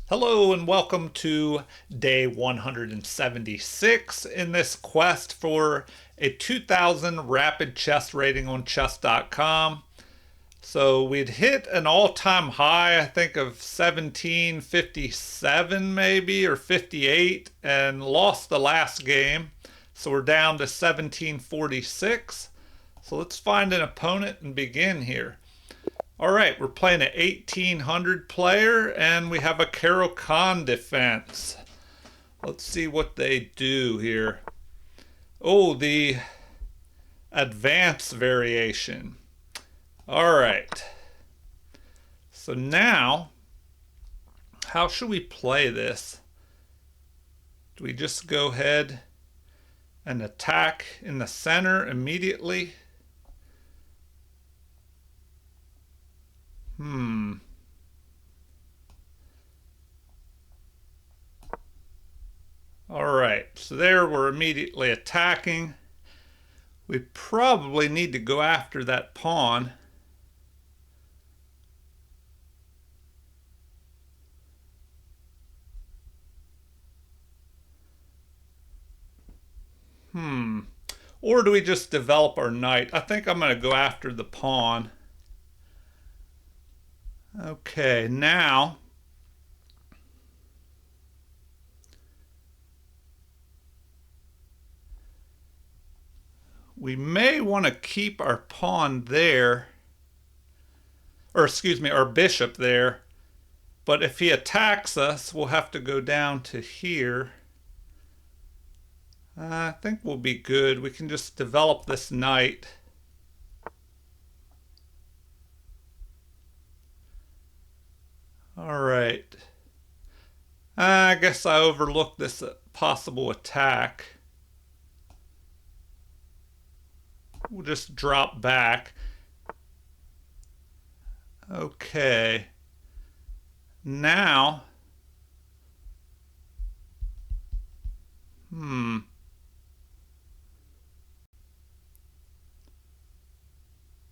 Hello and welcome to day 176 in this quest for a 2000 rapid chess rating on chess.com. So we'd hit an all-time high, I think, of 1757 maybe or 58 and lost the last game. So we're down to 1746. So let's find an opponent and begin here. All right, we're playing an 1800 player, and we have a Caro-Kann defense. Let's see what they do here. Oh, the advanced variation. All right. So now, how should we play this? Do we just go ahead and attack in the center immediately? All right, so there we're immediately attacking. We probably need to go after that pawn. Or do we just develop our knight? I think I'm going to go after the pawn. Okay, now we may want to keep our pawn there, or excuse me, our bishop there. But if he attacks us, we'll have to go down to here. I think we'll be good. We can just develop this knight. All right. I guess I overlooked this possible attack. We'll just drop back. Okay. Now,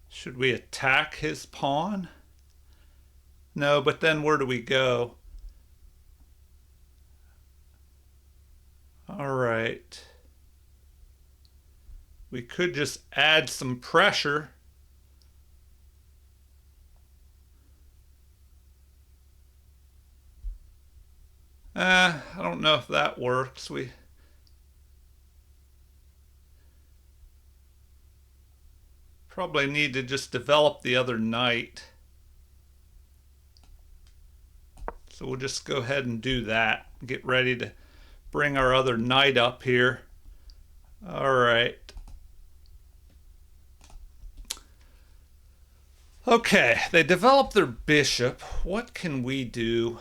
should we attack his pawn? No, but then where do we go? All right. We could just add some pressure. I don't know if that works. We probably need to just develop the other knight. So we'll just go ahead and do that. Get ready to bring our other knight up here. All right. Okay, they develop their bishop. What can we do?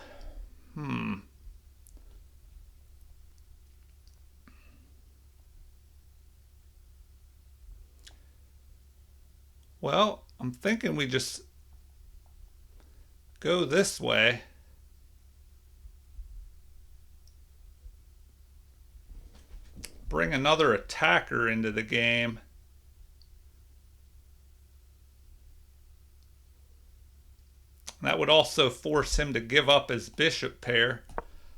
Well, I'm thinking we just go this way. Bring another attacker into the game. That would also force him to give up his bishop pair.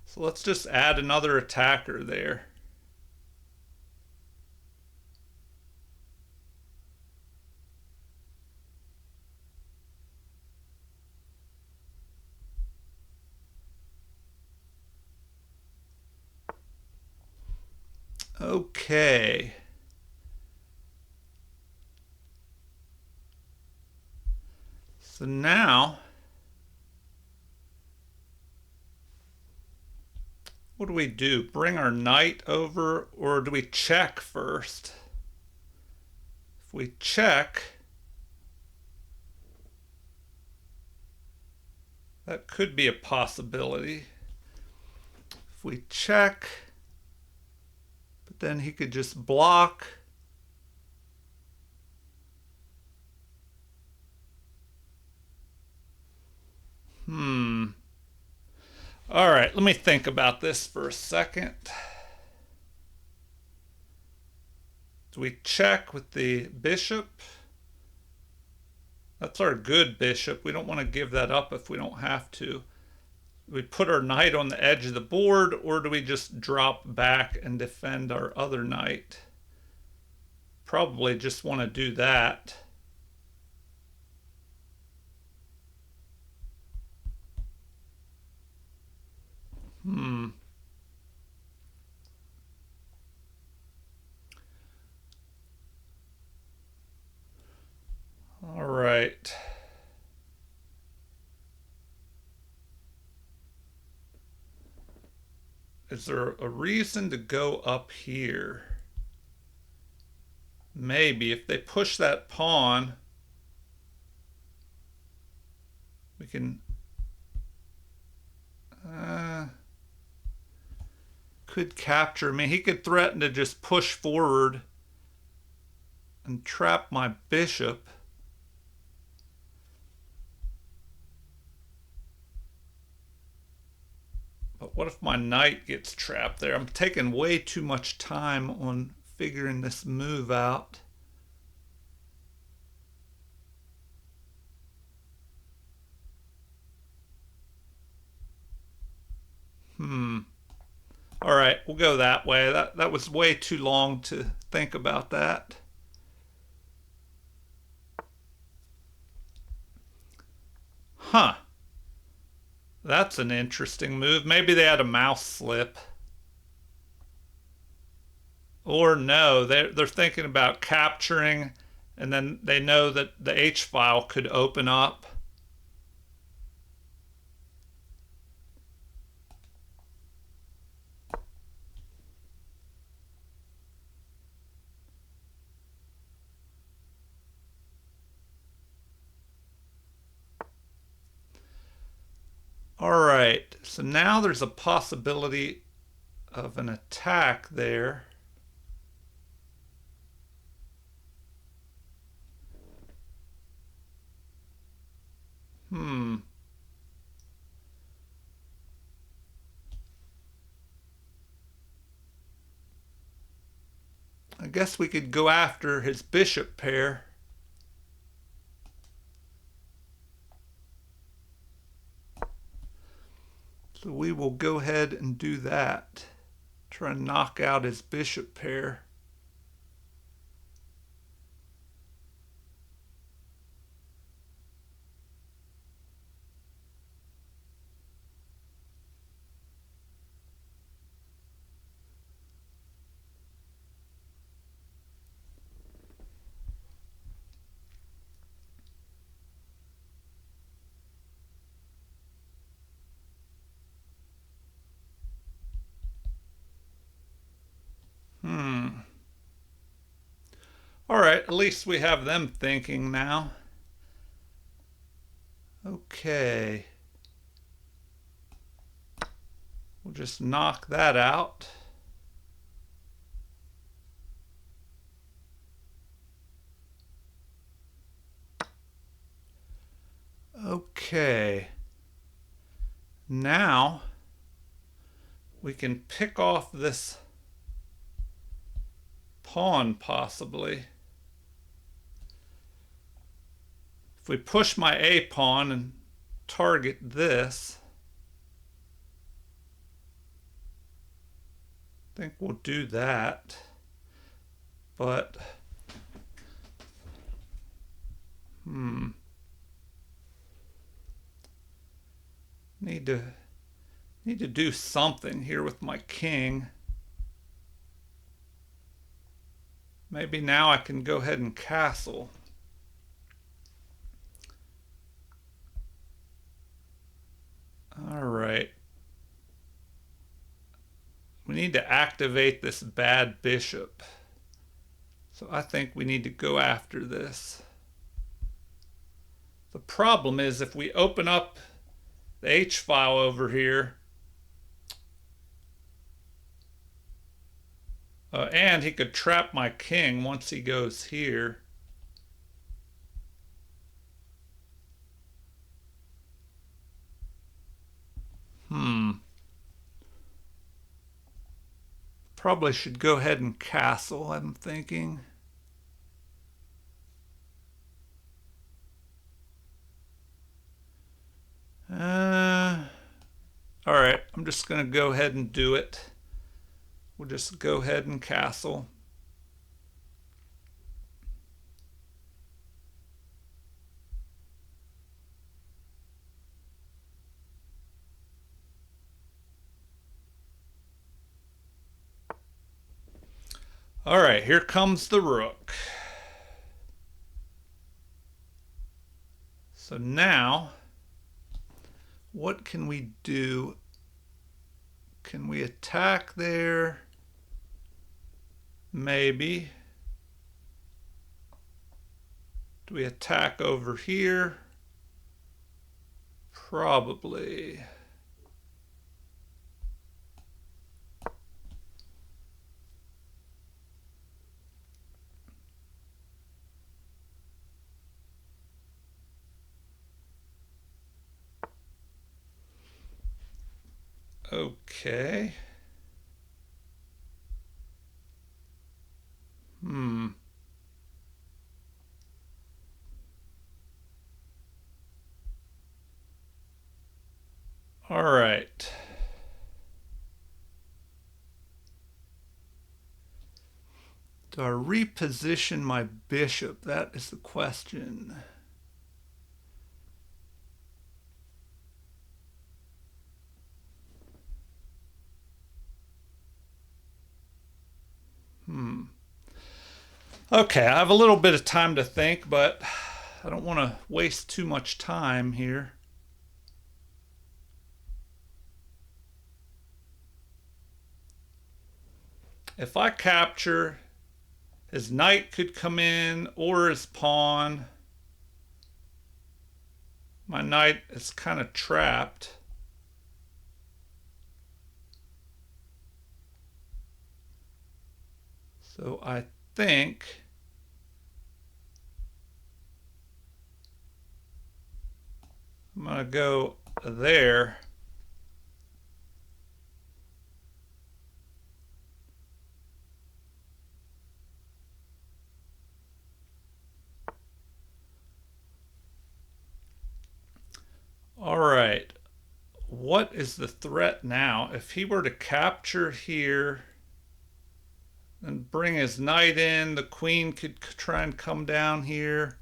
So let's just add another attacker there. Okay. So now, what do we do? Bring our knight over, or do we check first? If we check, that could be a possibility. If we check, but then he could just block. All right, let me think about this for a second. Do we check with the bishop? That's our good bishop. We don't want to give that up if we don't have to. we put our knight on the edge of the board, or do we just drop back and defend our other knight? Probably just want to do that. All right. Is there a reason to go up here? Maybe if they push that pawn, we can could capture me. He could threaten to just push forward and trap my bishop. But what if my knight gets trapped there? I'm taking way too much time on figuring this move out. All right, we'll go that way. That was way too long to think about that. Huh. That's an interesting move. Maybe they had a mouse slip. Or no, they're thinking about capturing, and then they know that the H file could open up. All right, so now there's a possibility of an attack there. I guess we could go after his bishop pair. So we will go ahead and do that. Try and knock out his bishop pair. All right, at least we have them thinking now. Okay. We'll just knock that out. Okay. Now we can pick off this pawn possibly. If we push my A pawn and target this, I think we'll do that. But need to do something here with my king. Maybe now I can go ahead and castle. All right. We need to activate this bad bishop. So I think we need to go after this. The problem is if we open up the H file over here, and he could trap my king once he goes here. Probably should go ahead and castle, I'm thinking. All right, I'm just going to go ahead and do it. We'll just go ahead and castle. All right, here comes the rook. So now, what can we do? Can we attack there? Maybe. Do we attack over here? Probably. Okay. All right. Do I reposition my bishop? That is the question. Okay, I have a little bit of time to think, but I don't want to waste too much time here. If I capture, his knight could come in or his pawn. My knight is kind of trapped. So I think I'm going to go there. All right. What is the threat now? If he were to capture here and bring his knight in, the queen could try and come down here.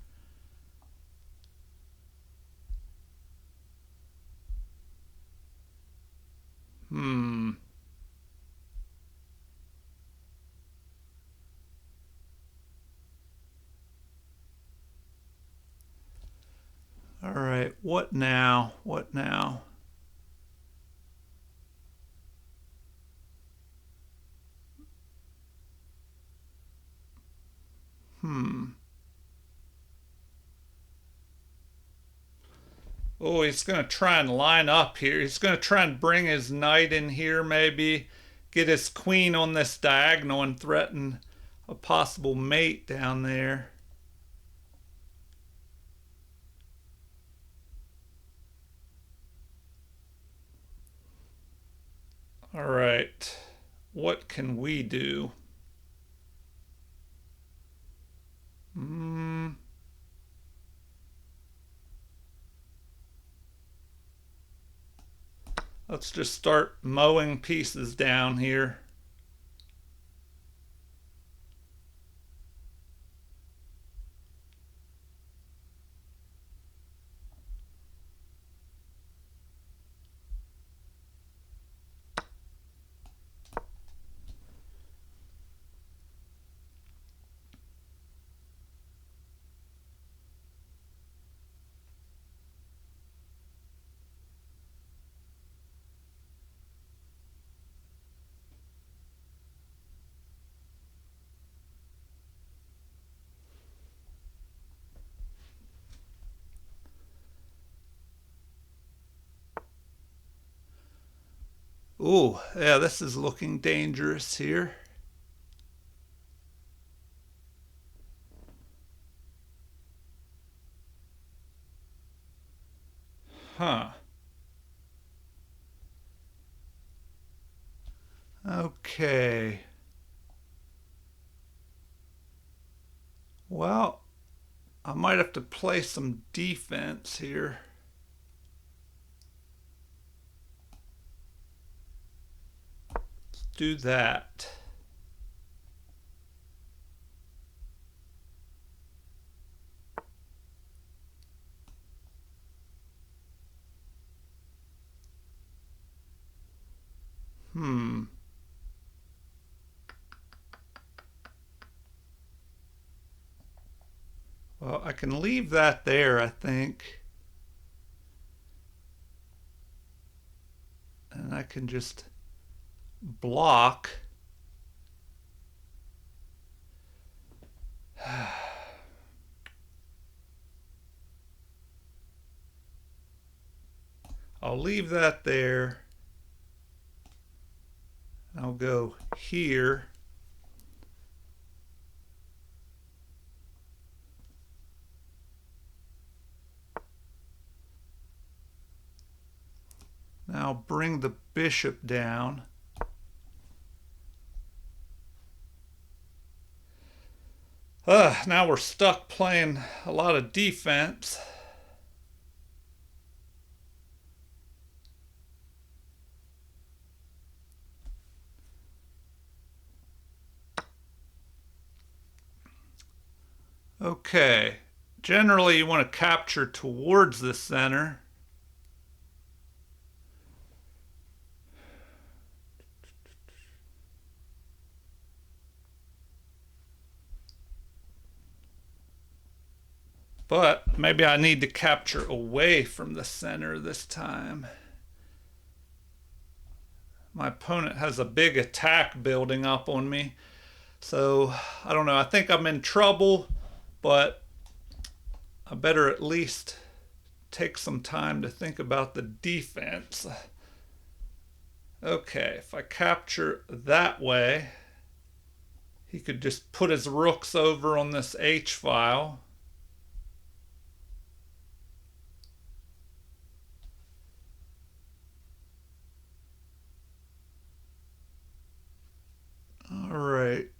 All right, what now? What now? Oh, he's going to try and line up here. He's going to try and bring his knight in here, maybe. Get his queen on this diagonal and threaten a possible mate down there. All right, what can we do? Let's just start mowing pieces down here. Ooh, yeah, this is looking dangerous here. Huh. Okay. Well, I might have to play some defense here. do that. Well, I can leave that there, I think. And I can just block. I'll leave that there. I'll go here. Now bring the bishop down. Now we're stuck playing a lot of defense. Okay, generally you want to capture towards the center. But maybe I need to capture away from the center this time. My opponent has a big attack building up on me. So, I don't know, I think I'm in trouble, but I better at least take some time to think about the defense. Okay, if I capture that way, he could just put his rooks over on this H file. All right.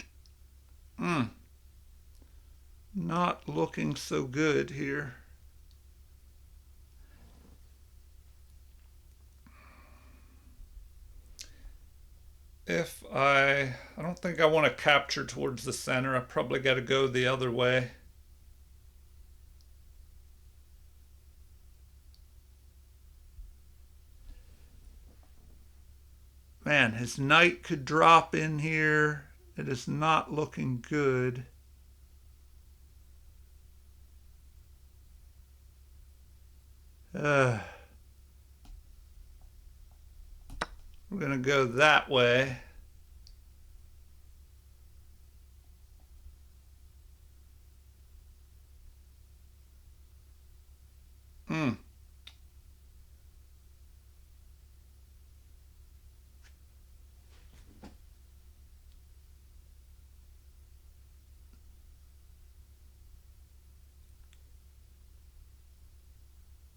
Not looking so good here. I don't think I want to capture towards the center. I probably got to go the other way. Man, his knight could drop in here. It is not looking good. We're going to go that way.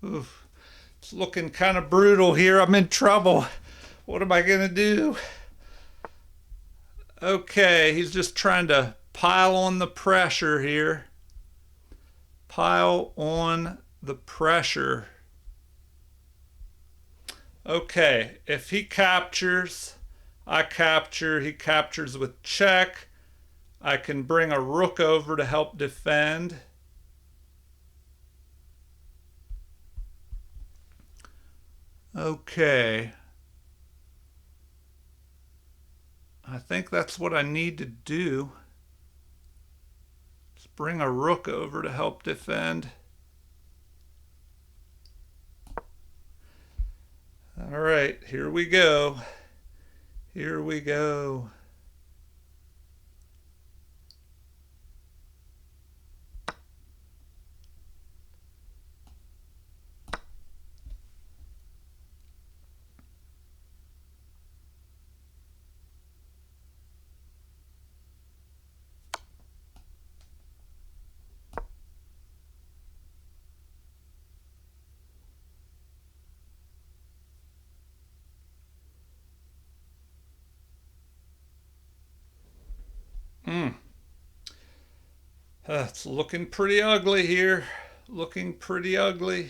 Oof. It's looking kind of brutal here. I'm in trouble. What am I going to do? Okay, he's just trying to pile on the pressure here. Pile on the pressure. Okay, if he captures, I capture. He captures with check. I can bring a rook over to help defend. Okay. I think that's what I need to do. Let's bring a rook over to help defend. All right, here we go. Here we go. It's looking pretty ugly here. Looking pretty ugly.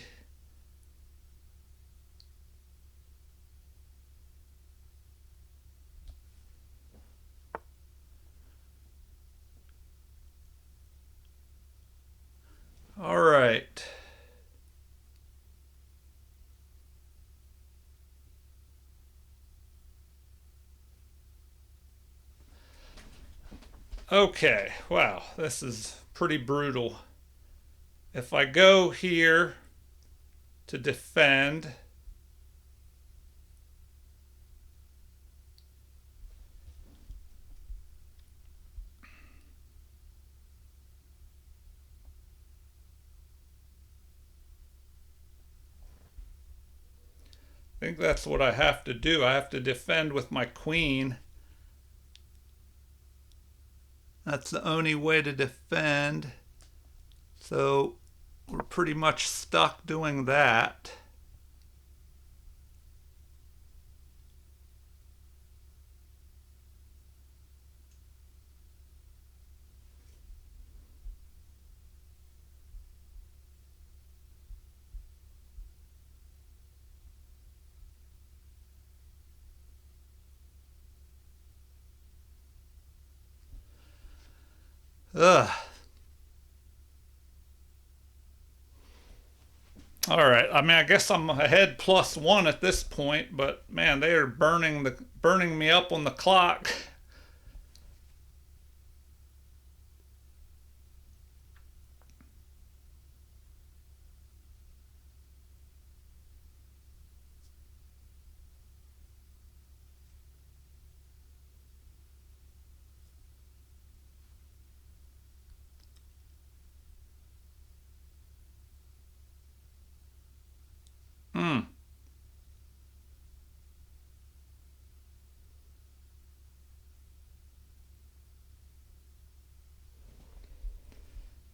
Okay, wow, this is pretty brutal. If I go here to defend, I think that's what I have to do. I have to defend with my queen. That's the only way to defend. So we're pretty much stuck doing that. Ugh. All right. I mean, I guess I'm ahead +1 at this point, but man, they are burning me up on the clock. Hmm.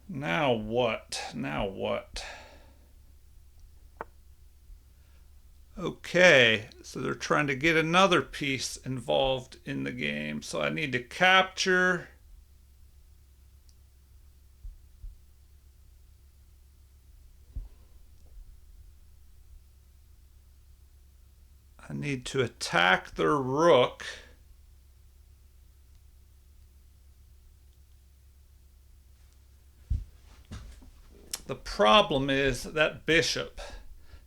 Now what? Now what? Okay, so they're trying to get another piece involved in the game. So I need to capture. I need to attack their rook. The problem is that bishop.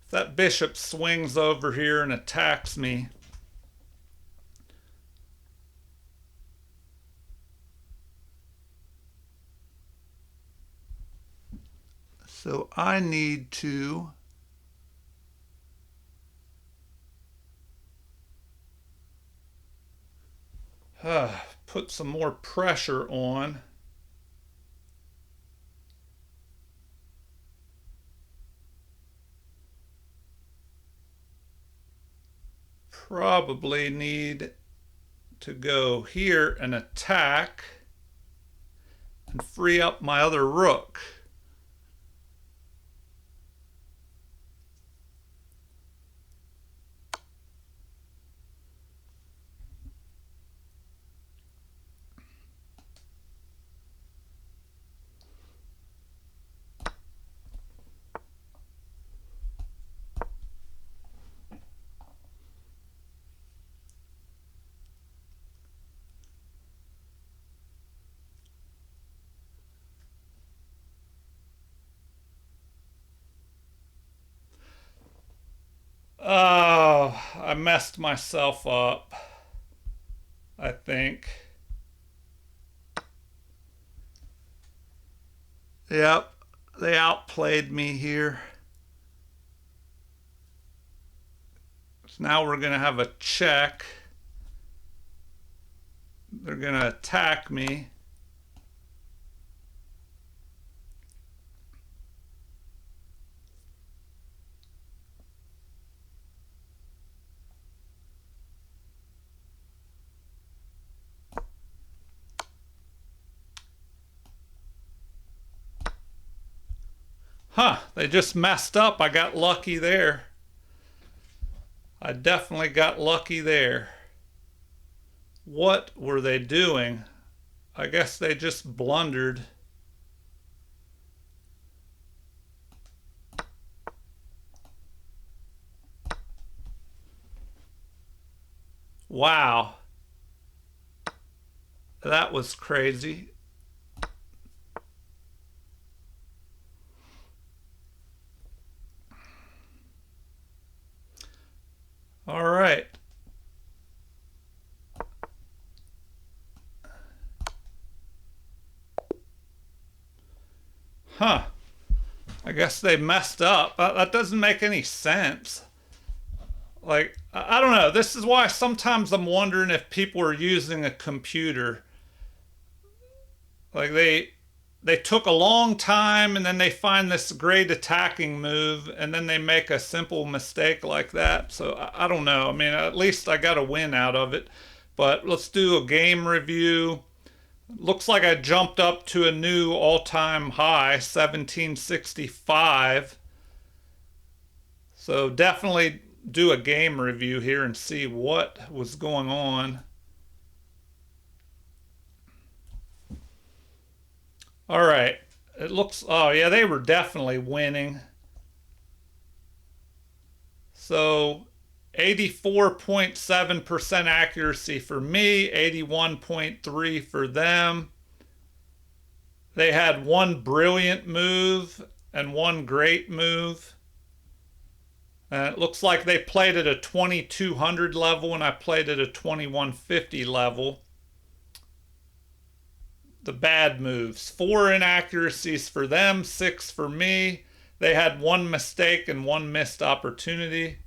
If that bishop swings over here and attacks me, so I need to put some more pressure on. Probably need to go here and attack and free up my other rook. Oh, I messed myself up, I think. Yep, they outplayed me here. So now we're going to have a check. They're going to attack me. Huh, they just messed up. I got lucky there. I definitely got lucky there. What were they doing? I guess they just blundered. Wow. That was crazy. All right. guess they messed up. That doesn't make any sense. Like, I don't know. This is why sometimes I'm wondering if people are using a computer. Like they took a long time and then they find this great attacking move and then they make a simple mistake like that. So I don't know. I mean, at least I got a win out of it. But let's do a game review. Looks like I jumped up to a new all-time high, 1765. So definitely do a game review here and see what was going on. All right. It looks, oh yeah, they were definitely winning. So 84.7% accuracy for me, 81.3 for them. They had one brilliant move and one great move. It looks like they played at a 2200 level and I played at a 2150 level. The bad moves. 4 inaccuracies for them, 6 for me. They had one mistake and one missed opportunity.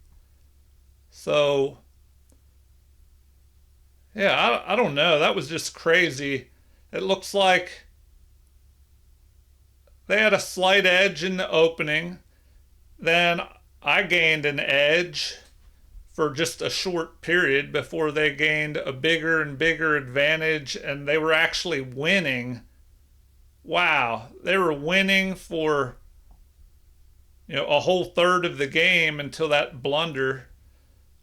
So, yeah, I don't know. That was just crazy. It looks like they had a slight edge in the opening. Then I gained an edge for just a short period before they gained a bigger and bigger advantage and they were actually winning. Wow, they were winning for a whole third of the game until that blunder.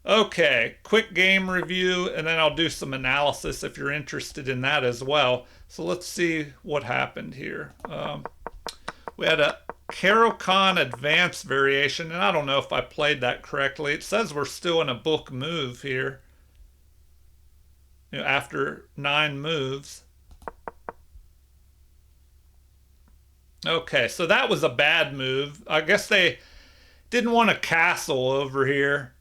Okay, quick game review and then I'll do some analysis if you're interested in that as well. So let's see what happened here. We had a Caro-Kann advanced variation, and I don't know if I played that correctly. It says we're still in a book move here, after 9 moves. Okay, so that was a bad move. I guess they didn't want a castle over here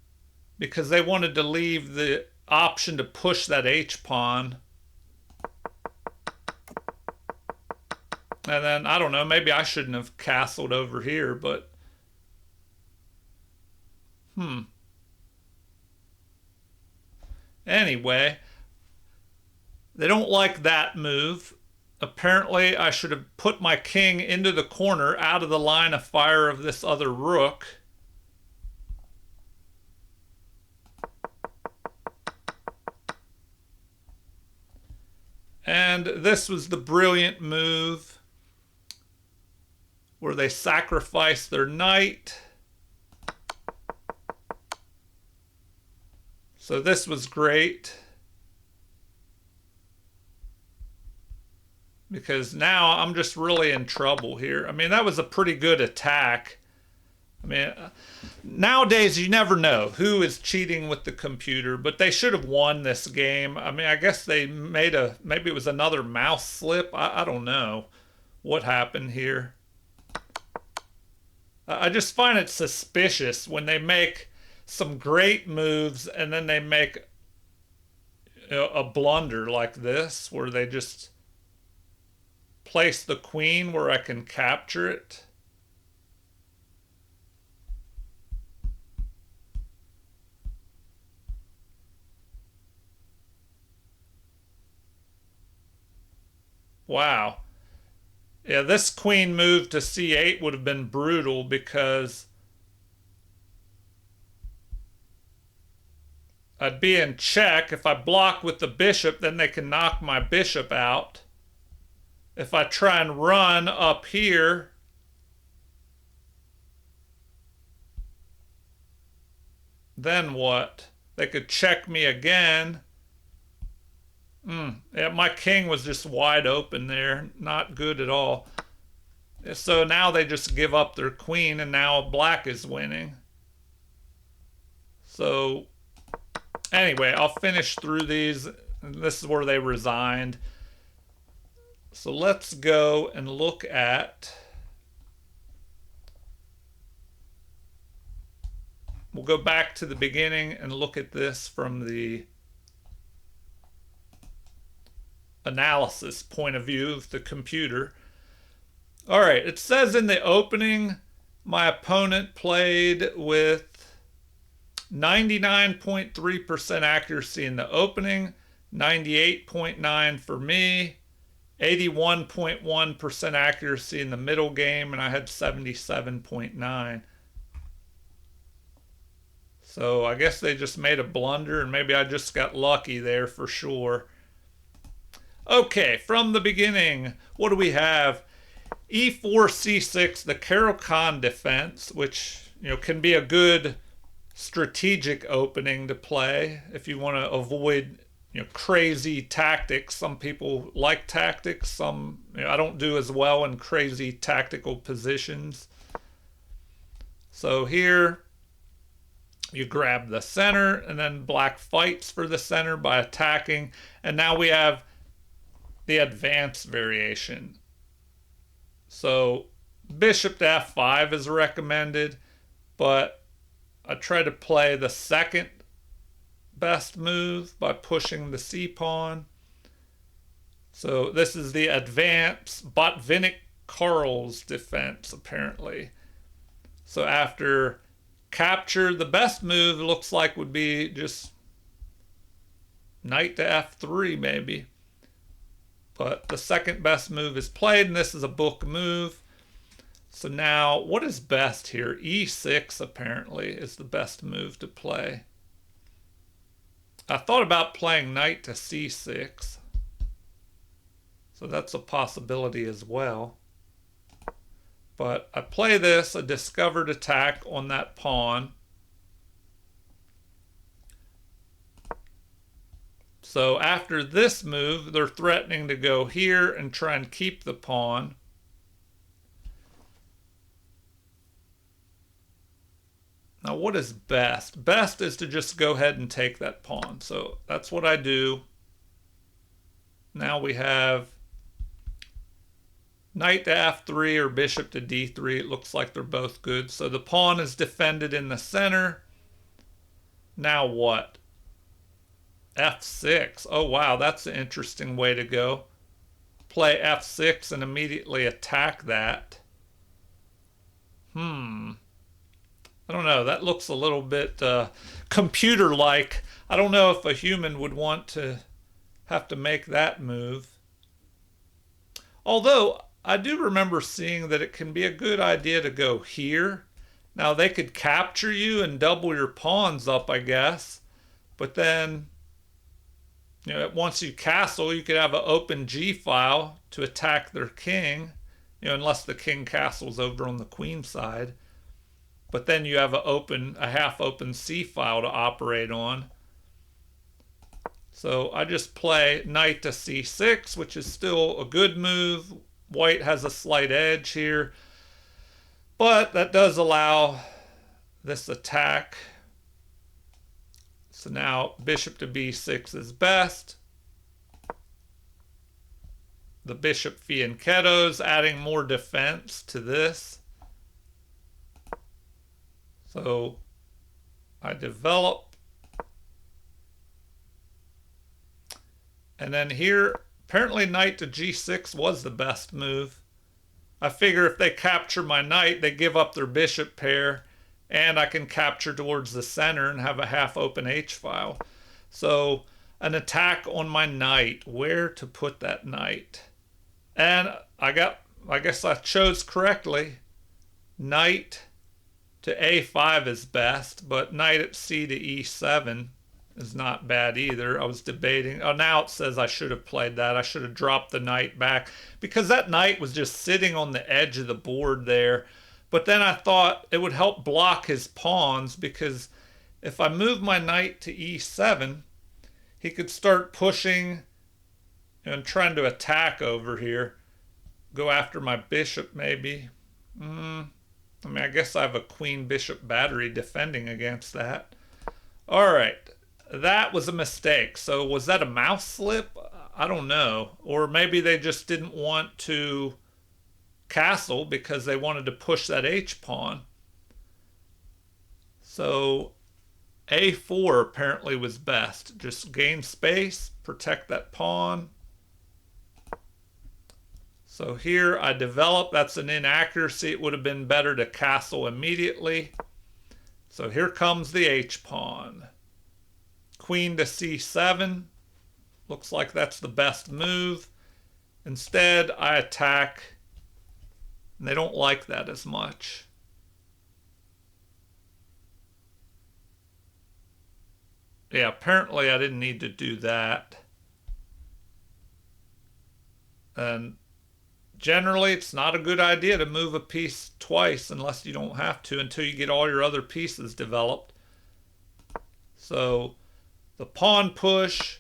because they wanted to leave the option to push that H-pawn. And then, I don't know, maybe I shouldn't have castled over here, but... Anyway, they don't like that move. Apparently, I should have put my king into the corner out of the line of fire of this other rook. And this was the brilliant move where they sacrifice their knight. So this was great because now I'm just really in trouble here. I mean, that was a pretty good attack. I mean, nowadays you never know who is cheating with the computer, but they should have won this game. I mean, I guess they maybe it was another mouse slip. I don't know what happened here. I just find it suspicious when they make some great moves and then they make a blunder like this where they just place the queen where I can capture it. Wow. Yeah, this queen move to c8 would have been brutal because I'd be in check. If I block with the bishop, then they can knock my bishop out. If I try and run up here, then what? They could check me again. Yeah, my king was just wide open there. Not good at all. So now they just give up their queen and now black is winning. So anyway, I'll finish through these. This is where they resigned. So let's go and look at... We'll go back to the beginning and look at this from the analysis point of view of the computer. All right, it says in the opening my opponent played with 99.3% accuracy in the opening, 98.9 for me, 81.1% accuracy in the middle game, and I had 77.9. So I guess they just made a blunder, and maybe I just got lucky there for sure. Okay, from the beginning, what do we have? E4, C6, the Caro-Kann defense, which can be a good strategic opening to play if you want to avoid crazy tactics. Some people like tactics. Some I don't do as well in crazy tactical positions. So here you grab the center, and then black fights for the center by attacking. And now we have the advanced variation. So bishop to f5 is recommended, but I try to play the second best move by pushing the c-pawn. So this is the advanced Botvinnik-Karls defense, apparently. So after capture, the best move looks like would be just knight to f3 maybe. But the second best move is played, and this is a book move. So now, what is best here? E6 apparently is the best move to play. I thought about playing knight to c6. So that's a possibility as well. But I play this, a discovered attack on that pawn. So after this move, they're threatening to go here and try and keep the pawn. Now what is best? Best is to just go ahead and take that pawn. So that's what I do. Now we have knight to f3 or bishop to d3. It looks like they're both good. So the pawn is defended in the center. Now what? f6. Oh wow, that's an interesting way to go. Play f6 and immediately attack that. I don't know. That looks a little bit computer-like. I don't know if a human would want to have to make that move. Although, I do remember seeing that it can be a good idea to go here. Now, they could capture you and double your pawns up, I guess. But then, once you castle, you could have an open g-file to attack their king. Unless the king castles over on the queen side. But then you have a half-open c-file to operate on. So I just play knight to c6, which is still a good move. White has a slight edge here. But that does allow this attack. So now bishop to b6 is best. The bishop fianchettos, adding more defense to this. So I develop. And then here, apparently knight to g6 was the best move. I figure if they capture my knight, they give up their bishop pair, and I can capture towards the center and have a half-open h-file. So an attack on my knight, where to put that knight? And I guess I chose correctly. Knight to a5 is best, but knight at c to e7 is not bad either. I was debating. Oh, now it says I should have played that. I should have dropped the knight back because that knight was just sitting on the edge of the board there. But then I thought it would help block his pawns because if I move my knight to e7, he could start pushing and trying to attack over here. Go after my bishop maybe. I guess I have a queen-bishop battery defending against that. All right. That was a mistake. So was that a mouse slip? I don't know. Or maybe they just didn't want to castle because they wanted to push that h-pawn. So a4 apparently was best. Just gain space, protect that pawn. So here I develop, that's an inaccuracy. It would have been better to castle immediately. So here comes the H-pawn. Queen to C7. Looks like that's the best move. Instead, I attack. And they don't like that as much. Yeah, apparently I didn't need to do that. And generally, it's not a good idea to move a piece twice unless you don't have to until you get all your other pieces developed. So the pawn push.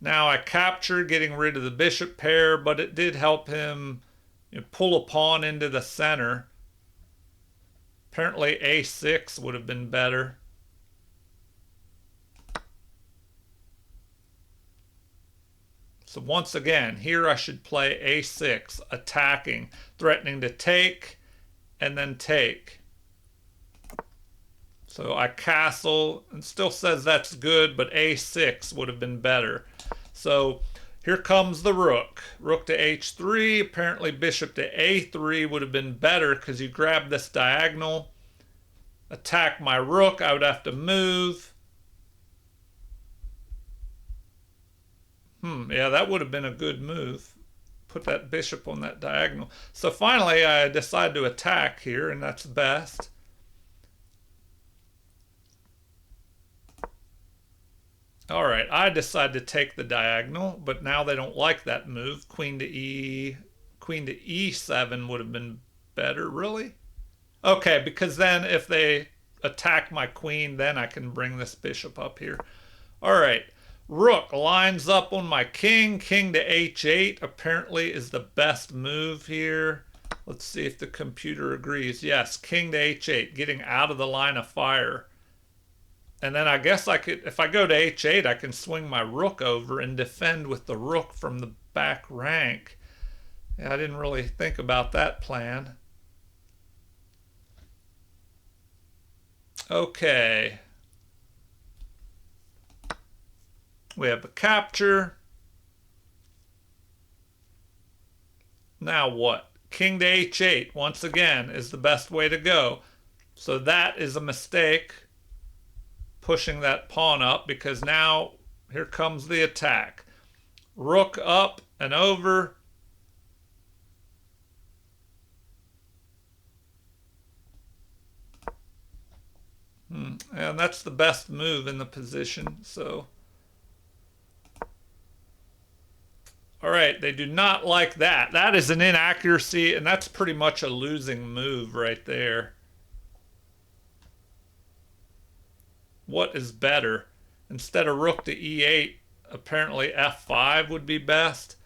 Now I capture, getting rid of the bishop pair, but it did help him pull a pawn into the center. Apparently A6 would have been better. So once again, here I should play A6, attacking, threatening to take, and then take. So I castle, and still says that's good, but A6 would have been better. So here comes the rook. Rook to H3, apparently bishop to A3 would have been better because you grab this diagonal, attack my rook, I would have to move. Yeah, that would have been a good move. Put that bishop on that diagonal. So finally, I decide to attack here, and that's best. All right, I decide to take the diagonal, but now they don't like that move. Queen to E7 would have been better, really? Okay, because then if they attack my queen, then I can bring this bishop up here. All right. Rook lines up on my king. King to H8 apparently is the best move here. Let's see if the computer agrees. Yes, king to H8, getting out of the line of fire. And then I guess I could, if I go to H8, I can swing my rook over and defend with the rook from the back rank. Yeah, I didn't really think about that plan. Okay. We have a capture. Now what? King to H8, once again, is the best way to go. So that is a mistake, pushing that pawn up, because now here comes the attack. Rook up and over. And that's the best move in the position, so... All right, they do not like that. That is an inaccuracy, and that's pretty much a losing move right there. What is better? Instead of rook to E8, apparently F5 would be best.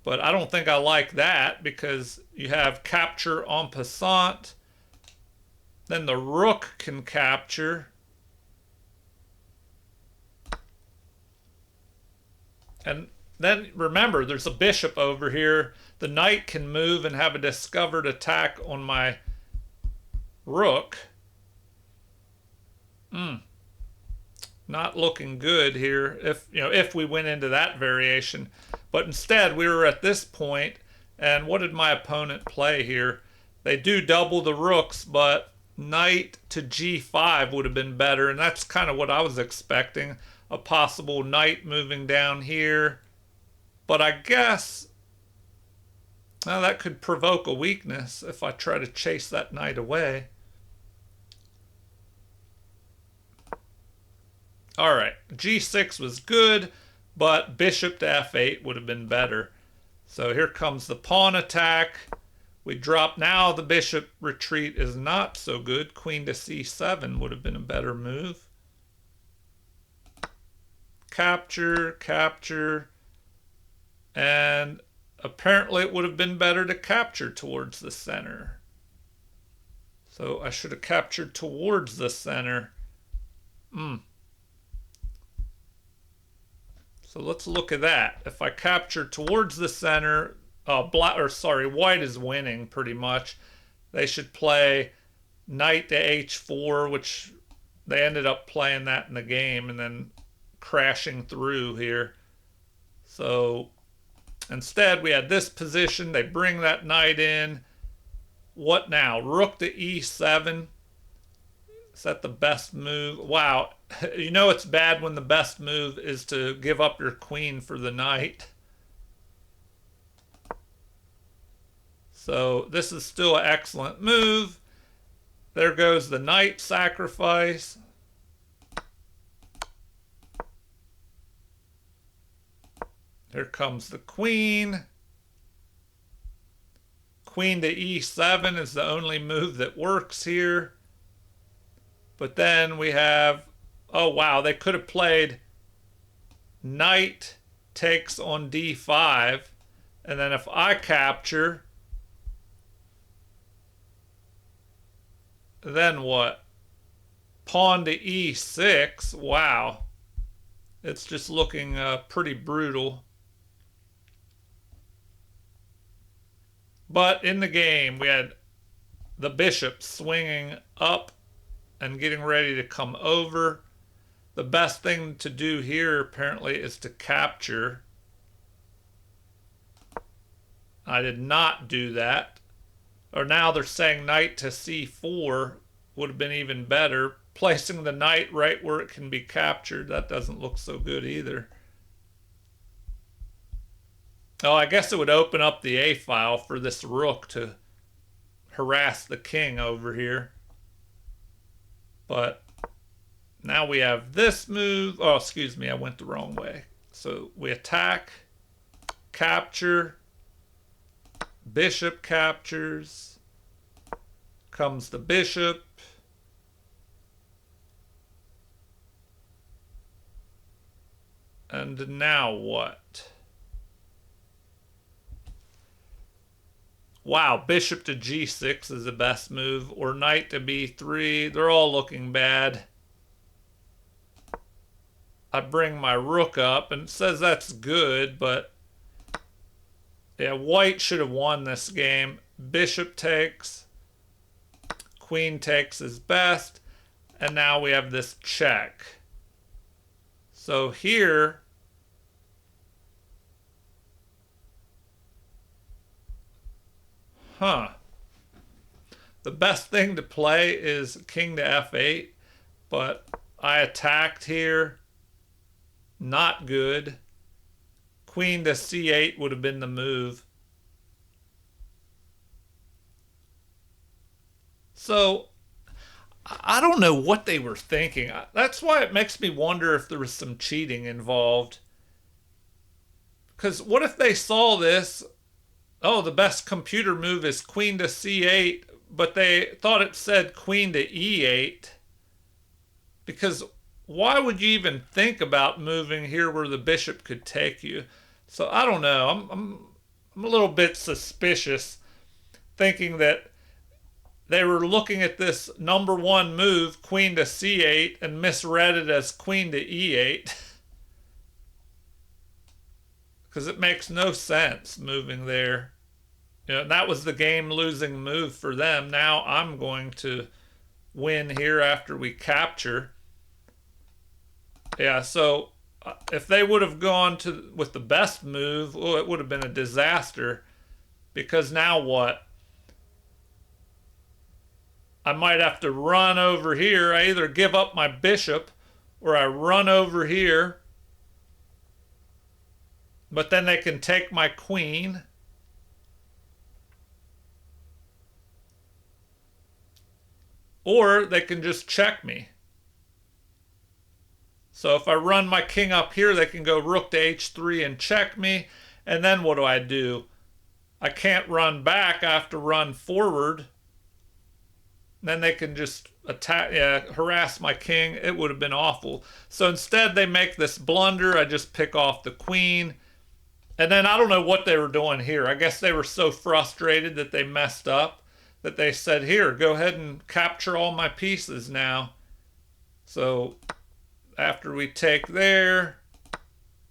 But I don't think I like that because you have capture en passant. Then the rook can capture. And then remember, there's a bishop over here. The knight can move and have a discovered attack on my rook. Not looking good here if we went into that variation. But instead, we were at this point, and what did my opponent play here? They do double the rooks, but knight to G5 would have been better, and that's kind of what I was expecting. A possible knight moving down here. But I guess that could provoke a weakness if I try to chase that knight away. All right, G6 was good, but bishop to F8 would have been better. So here comes the pawn attack. We drop now. The bishop retreat is not so good. Queen to C7 would have been a better move. Capture, capture. And apparently it would have been better to capture towards the center. So I should have captured towards the center. So let's look at that. If I capture towards the center, white is winning pretty much. They should play knight to H4, which they ended up playing that in the game and then crashing through here. So Instead, we had this position. They bring that knight in. What now? Rook to e7. Is that the best move? Wow. You know it's bad when the best move is to give up your queen for the knight. So this is still an excellent move. There goes the knight sacrifice. Here comes the queen. Queen to e7 is the only move that works here. But then we have, oh wow, they could have played knight takes on d5. And then if I capture, then what? Pawn to e6. Wow. It's just looking pretty brutal. But in the game, we had the bishop swinging up and getting ready to come over. The best thing to do here, apparently, is to capture. I did not do that. Or now they're saying knight to c4 would have been even better. Placing the knight right where it can be captured, that doesn't look so good either. Oh, I guess it would open up the A file for this rook to harass the king over here. But now we have this move. Oh, excuse me, I went the wrong way. So we attack, capture, bishop captures, comes the bishop. And now what? Wow, bishop to g6 is the best move, or knight to b3. They're all looking bad. I bring my rook up, and it says that's good, but yeah, white should have won this game. Bishop takes, queen takes is best, and now we have this check. So here, the best thing to play is king to f8, but I attacked here. Not good. Queen to c8 would have been the move. So I don't know what they were thinking. That's why it makes me wonder if there was some cheating involved. Because what if they saw this? Oh, the best computer move is queen to c8, but they thought it said queen to e8. Because why would you even think about moving here where the bishop could take you? So I don't know. I'm a little bit suspicious, thinking that they were looking at this number one move, queen to c8, and misread it as queen to e8. Because it makes no sense moving there. You know, that was the game-losing move for them. Now I'm going to win here after we capture. Yeah, so if they would have gone with the best move, well, it would have been a disaster. Because now what? I might have to run over here. I either give up my bishop or I run over here. But then they can take my queen. Or they can just check me. So if I run my king up here, they can go rook to h3 and check me. And then what do? I can't run back. I have to run forward. Then they can just attack, harass my king. It would have been awful. So instead they make this blunder. I just pick off the queen. And then I don't know what they were doing here. I guess they were so frustrated that they messed up that they said, here, go ahead and capture all my pieces now. So after we take there,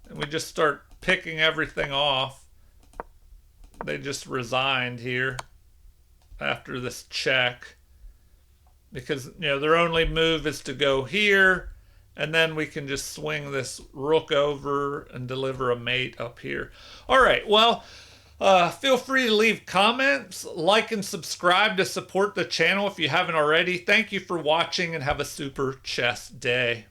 and we just start picking everything off, they just resigned here after this check. Because, you know, their only move is to go here And then we can just swing this rook over and deliver a mate up here. All right, well, feel free to leave comments, like and subscribe to support the channel if you haven't already. Thank you for watching and have a super chess day.